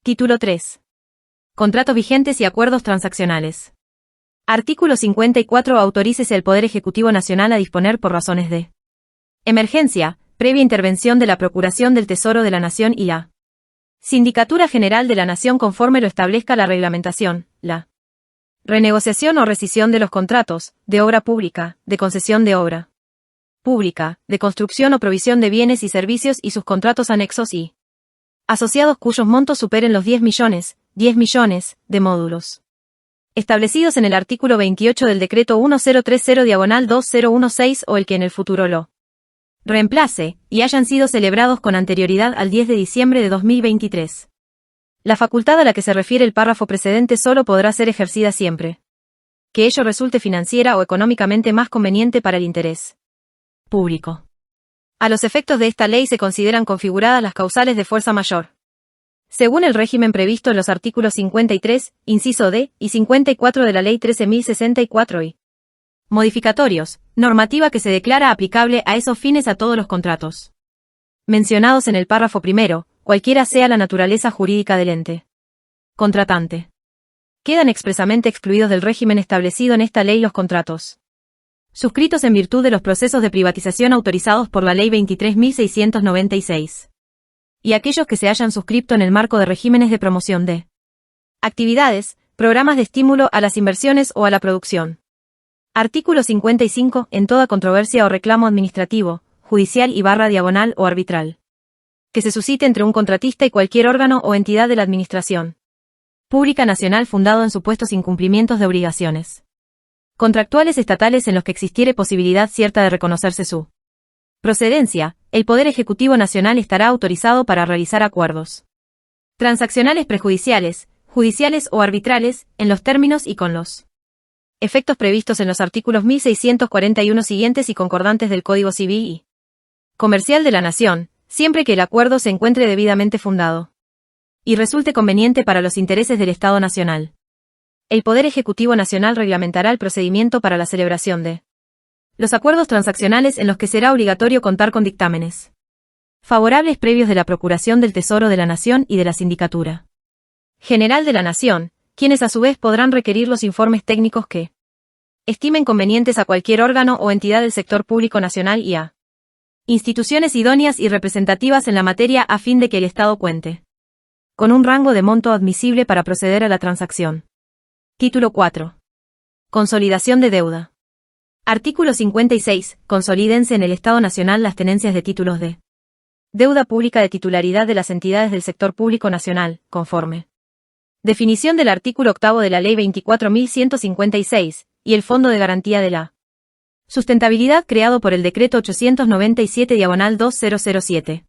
Título 3. Contratos vigentes y acuerdos transaccionales. Artículo 54. Autorícese el Poder Ejecutivo Nacional a disponer por razones de emergencia, previa intervención de la Procuración del Tesoro de la Nación y la Sindicatura General de la Nación conforme lo establezca la reglamentación, la renegociación o rescisión de los contratos, de obra pública, de concesión de obra pública, de construcción o provisión de bienes y servicios y sus contratos anexos y asociados cuyos montos superen los 10 millones de módulos establecidos en el artículo 28 del decreto 1030/2016 o el que en el futuro lo reemplace, y hayan sido celebrados con anterioridad al 10 de diciembre de 2023. La facultad a la que se refiere el párrafo precedente solo podrá ser ejercida siempre que ello resulte financiera o económicamente más conveniente para el interés público. A los efectos de esta ley se consideran configuradas las causales de fuerza mayor, según el régimen previsto en los artículos 53, inciso D, y 54 de la Ley 13.064 y modificatorios, normativa que se declara aplicable a esos fines a todos los contratos mencionados en el párrafo primero, cualquiera sea la naturaleza jurídica del ente contratante. Quedan expresamente excluidos del régimen establecido en esta ley los contratos suscritos en virtud de los procesos de privatización autorizados por la Ley 23.696. Y aquellos que se hayan suscrito en el marco de regímenes de promoción de actividades, programas de estímulo a las inversiones o a la producción. Artículo 55. En toda controversia o reclamo administrativo, judicial y /diagonal o arbitral que se suscite entre un contratista y cualquier órgano o entidad de la Administración Pública Nacional fundado en supuestos incumplimientos de obligaciones contractuales estatales en los que existiere posibilidad cierta de reconocerse su procedencia, el Poder Ejecutivo Nacional estará autorizado para realizar acuerdos transaccionales prejudiciales, judiciales o arbitrales, en los términos y con los efectos previstos en los artículos 1641 siguientes y concordantes del Código Civil y Comercial de la Nación, siempre que el acuerdo se encuentre debidamente fundado y resulte conveniente para los intereses del Estado Nacional. El Poder Ejecutivo Nacional reglamentará el procedimiento para la celebración de los acuerdos transaccionales en los que será obligatorio contar con dictámenes favorables previos de la Procuración del Tesoro de la Nación y de la Sindicatura General de la Nación, quienes a su vez podrán requerir los informes técnicos que estimen convenientes a cualquier órgano o entidad del sector público nacional y a instituciones idóneas y representativas en la materia a fin de que el Estado cuente con un rango de monto admisible para proceder a la transacción. Título 4. Consolidación de deuda. Artículo 56. Consolídense en el Estado Nacional las tenencias de títulos de deuda pública de titularidad de las entidades del sector público nacional, conforme definición del artículo 8 de la Ley 24.156, y el Fondo de Garantía de la Sustentabilidad creado por el Decreto 897/2007.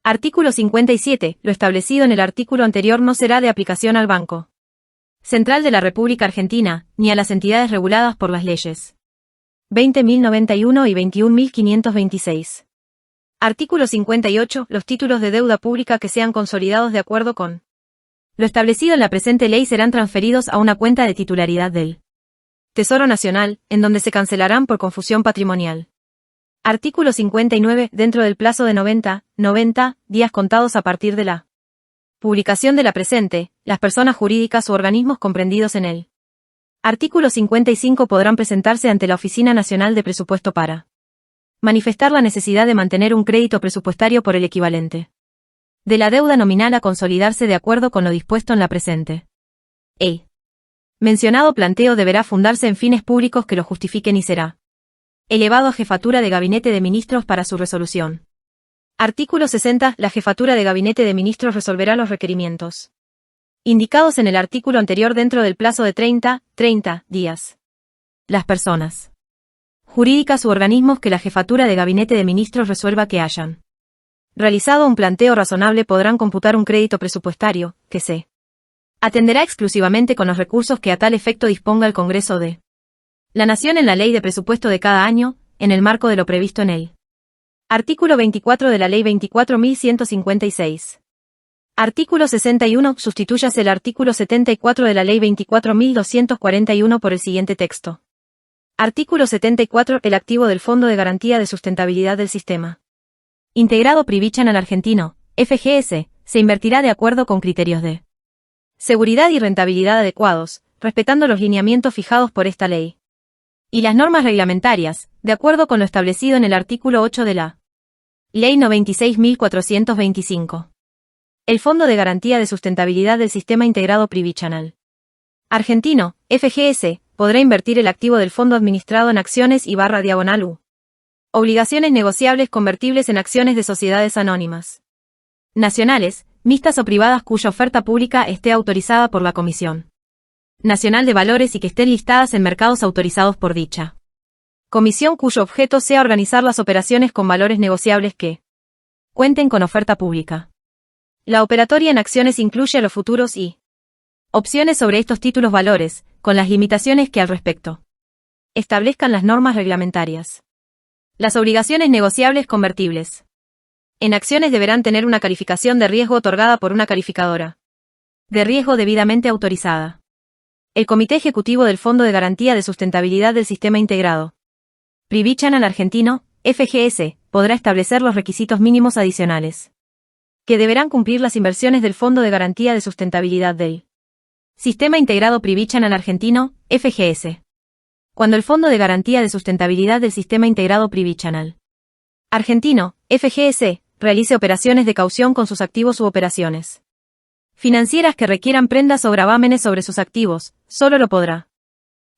Artículo 57. Lo establecido en el artículo anterior no será de aplicación al Banco Central de la República Argentina, ni a las entidades reguladas por las leyes 20.091 y 21.526. Artículo 58. Los títulos de deuda pública que sean consolidados de acuerdo con lo establecido en la presente ley serán transferidos a una cuenta de titularidad del Tesoro Nacional, en donde se cancelarán por confusión patrimonial. Artículo 59. Dentro del plazo de 90 días contados a partir de la publicación de la presente, las personas jurídicas u organismos comprendidos en él. Artículo 55. Podrán presentarse ante la Oficina Nacional de Presupuesto para manifestar la necesidad de mantener un crédito presupuestario por el equivalente de la deuda nominal a consolidarse de acuerdo con lo dispuesto en la presente. El mencionado planteo deberá fundarse en fines públicos que lo justifiquen y será elevado a Jefatura de Gabinete de Ministros para su resolución. Artículo 60. La Jefatura de Gabinete de Ministros resolverá los requerimientos indicados en el artículo anterior dentro del plazo de 30 días. Las personas jurídicas u organismos que la Jefatura de Gabinete de Ministros resuelva que hayan realizado un planteo razonable podrán computar un crédito presupuestario, que se atenderá exclusivamente con los recursos que a tal efecto disponga el Congreso de la Nación en la Ley de Presupuesto de cada año, en el marco de lo previsto en él. Artículo 24 de la Ley 24.156. Artículo 61. Sustitúyase el artículo 74 de la Ley 24.241 por el siguiente texto. Artículo 74. El activo del Fondo de Garantía de Sustentabilidad del Sistema Integrado Privichan al Argentino, FGS, se invertirá de acuerdo con criterios de seguridad y rentabilidad adecuados, respetando los lineamientos fijados por esta ley y las normas reglamentarias, de acuerdo con lo establecido en el artículo 8 de la Ley 96.425. El Fondo de Garantía de Sustentabilidad del Sistema Integrado Previsional Argentino, FGS, podrá invertir el activo del fondo administrado en acciones y /U. Obligaciones negociables convertibles en acciones de sociedades anónimas nacionales, mixtas o privadas cuya oferta pública esté autorizada por la Comisión Nacional de Valores y que estén listadas en mercados autorizados por dicha comisión, cuyo objeto sea organizar las operaciones con valores negociables que cuenten con oferta pública. La operatoria en acciones incluye los futuros y opciones sobre estos títulos valores, con las limitaciones que al respecto establezcan las normas reglamentarias. Las obligaciones negociables convertibles en acciones deberán tener una calificación de riesgo otorgada por una calificadora de riesgo debidamente autorizada. El Comité Ejecutivo del Fondo de Garantía de Sustentabilidad del Sistema Integrado Previsional Argentino, FGS, podrá establecer los requisitos mínimos adicionales que deberán cumplir las inversiones del Fondo de Garantía de Sustentabilidad del Sistema Integrado Previsional Argentino, FGS. Cuando el Fondo de Garantía de Sustentabilidad del Sistema Integrado Previsional Argentino, FGS, realice operaciones de caución con sus activos u operaciones financieras que requieran prendas o gravámenes sobre sus activos, solo lo podrá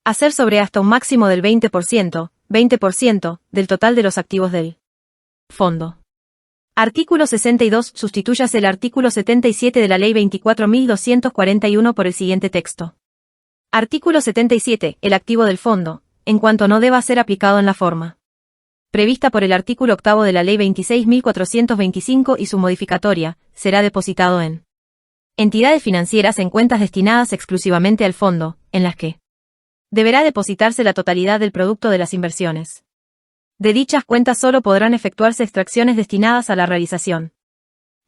hacer sobre hasta un máximo del 20% del total de los activos del fondo. Artículo 62. Sustituyase el artículo 77 de la Ley 24.241 por el siguiente texto. Artículo 77. El activo del fondo, en cuanto no deba ser aplicado en la forma prevista por el artículo 8 de la Ley 26.425 y su modificatoria, será depositado en entidades financieras en cuentas destinadas exclusivamente al fondo, en las que deberá depositarse la totalidad del producto de las inversiones. De dichas cuentas solo podrán efectuarse extracciones destinadas a la realización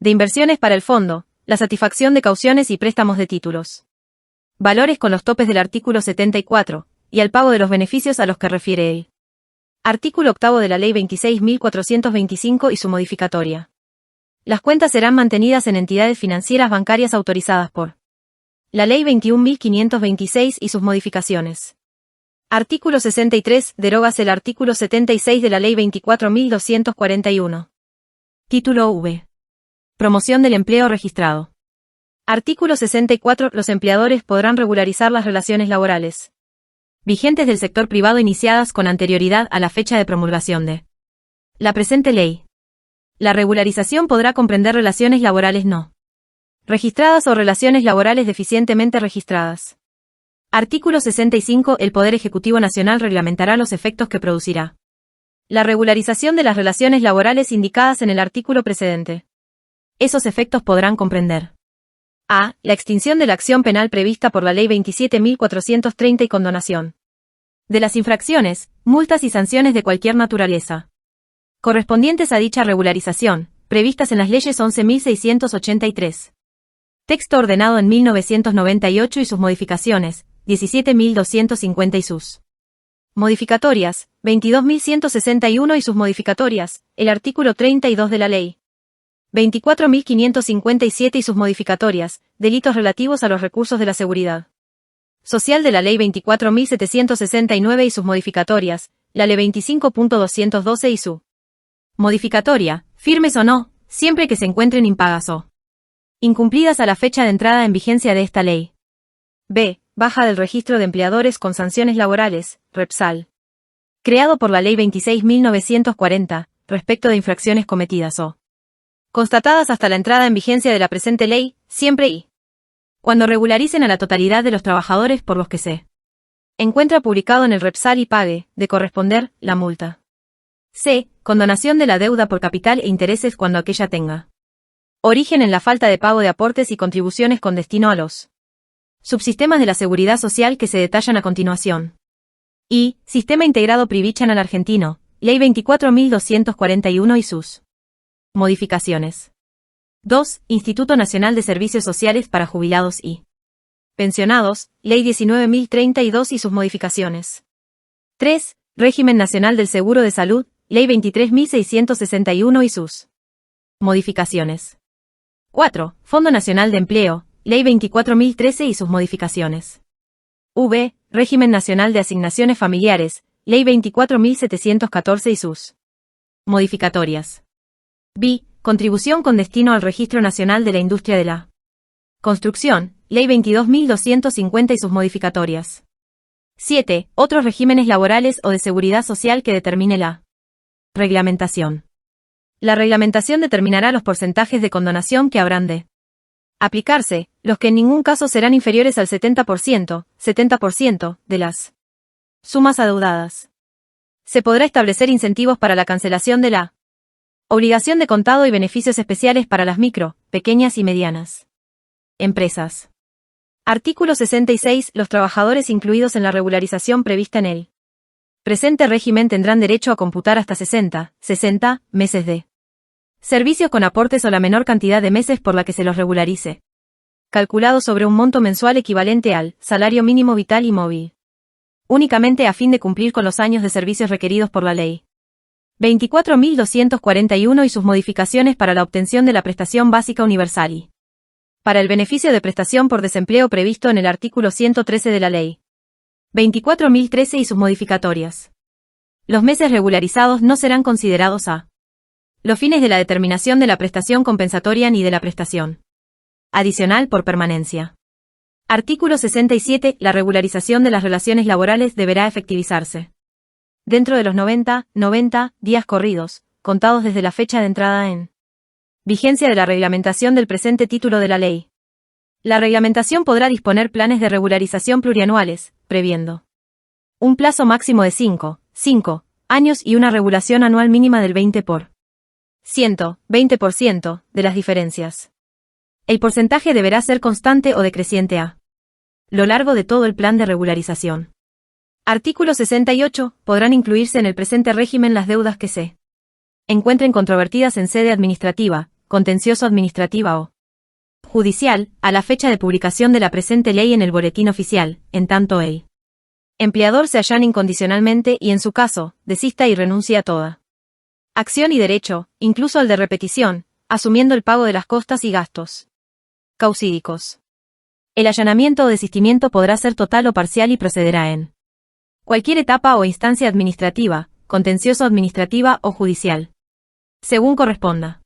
de inversiones para el fondo, la satisfacción de cauciones y préstamos de títulos valores con los topes del artículo 74, y al pago de los beneficios a los que refiere el artículo 8 de la Ley 26.425 y su modificatoria. Las cuentas serán mantenidas en entidades financieras bancarias autorizadas por la Ley 21.526 y sus modificaciones. Artículo 63. Derógase el artículo 76 de la Ley 24.241. Título V. Promoción del empleo registrado. Artículo 64. Los empleadores podrán regularizar las relaciones laborales vigentes del sector privado iniciadas con anterioridad a la fecha de promulgación de la presente ley. La regularización podrá comprender relaciones laborales no registradas o relaciones laborales deficientemente registradas. Artículo 65. El Poder Ejecutivo Nacional reglamentará los efectos que producirá la regularización de las relaciones laborales indicadas en el artículo precedente. Esos efectos podrán comprender: a. La extinción de la acción penal prevista por la Ley 27.430 y condonación de las infracciones, multas y sanciones de cualquier naturaleza correspondientes a dicha regularización, previstas en las leyes 11.683. Texto ordenado en 1998 y sus modificaciones, 17.250 y sus modificatorias, 22.161 y sus modificatorias, el artículo 32 de la Ley 24.557 y sus modificatorias, delitos relativos a los recursos de la seguridad social de la Ley 24.769 y sus modificatorias, la Ley 25.212 y su modificatoria, firmes o no, siempre que se encuentren impagas o incumplidas a la fecha de entrada en vigencia de esta ley. B. Baja del registro de empleadores con sanciones laborales, REPSAL. Creado por la Ley 26.940, respecto de infracciones cometidas o constatadas hasta la entrada en vigencia de la presente ley, siempre y cuando regularicen a la totalidad de los trabajadores por los que se encuentra publicado en el REPSAL y pague, de corresponder, la multa. C. Condonación de la deuda por capital e intereses cuando aquella tenga origen en la falta de pago de aportes y contribuciones con destino a los subsistemas de la seguridad social que se detallan a continuación. Y. Sistema Integrado Previsional Argentino, Ley 24.241 y sus modificaciones. 2. Instituto Nacional de Servicios Sociales para Jubilados y Pensionados, Ley 19.032 y sus modificaciones. 3. Régimen Nacional del Seguro de Salud, Ley 23.661 y sus modificaciones. 4. Fondo Nacional de Empleo, Ley 24.013 y sus modificaciones. V. Régimen Nacional de Asignaciones Familiares, Ley 24.714 y sus modificatorias. B. Contribución con destino al Registro Nacional de la Industria de la Construcción, Ley 22.250 y sus modificatorias. 7. Otros regímenes laborales o de seguridad social que determine la reglamentación. La reglamentación determinará los porcentajes de condonación que habrán de aplicarse, los que en ningún caso serán inferiores al 70% de las sumas adeudadas. Se podrá establecer incentivos para la cancelación de la obligación de contado y beneficios especiales para las micro, pequeñas y medianas empresas. Artículo 66. Los trabajadores incluidos en la regularización prevista en el presente régimen tendrán derecho a computar hasta 60 meses de servicios con aportes o la menor cantidad de meses por la que se los regularice, calculado sobre un monto mensual equivalente al salario mínimo vital y móvil, únicamente a fin de cumplir con los años de servicios requeridos por la Ley 24.241 y sus modificaciones para la obtención de la prestación básica universal y para el beneficio de prestación por desempleo previsto en el artículo 113 de la Ley 24.013 y sus modificatorias. Los meses regularizados no serán considerados a los fines de la determinación de la prestación compensatoria ni de la prestación adicional por permanencia. Artículo 67. La regularización de las relaciones laborales deberá efectivizarse dentro de los 90 días corridos, contados desde la fecha de entrada en vigencia de la reglamentación del presente título de la ley. La reglamentación podrá disponer planes de regularización plurianuales, previendo un plazo máximo de 5 años y una regulación anual mínima del 20% de las diferencias. El porcentaje deberá ser constante o decreciente a lo largo de todo el plan de regularización. Artículo 68. Podrán incluirse en el presente régimen las deudas que se encuentren controvertidas en sede administrativa, contencioso administrativa o judicial, a la fecha de publicación de la presente ley en el Boletín Oficial, en tanto el empleador se allane incondicionalmente y en su caso, desista y renuncie a toda acción y derecho, incluso al de repetición, asumiendo el pago de las costas y gastos causídicos. El allanamiento o desistimiento podrá ser total o parcial y procederá en cualquier etapa o instancia administrativa, contencioso administrativa o judicial, según corresponda.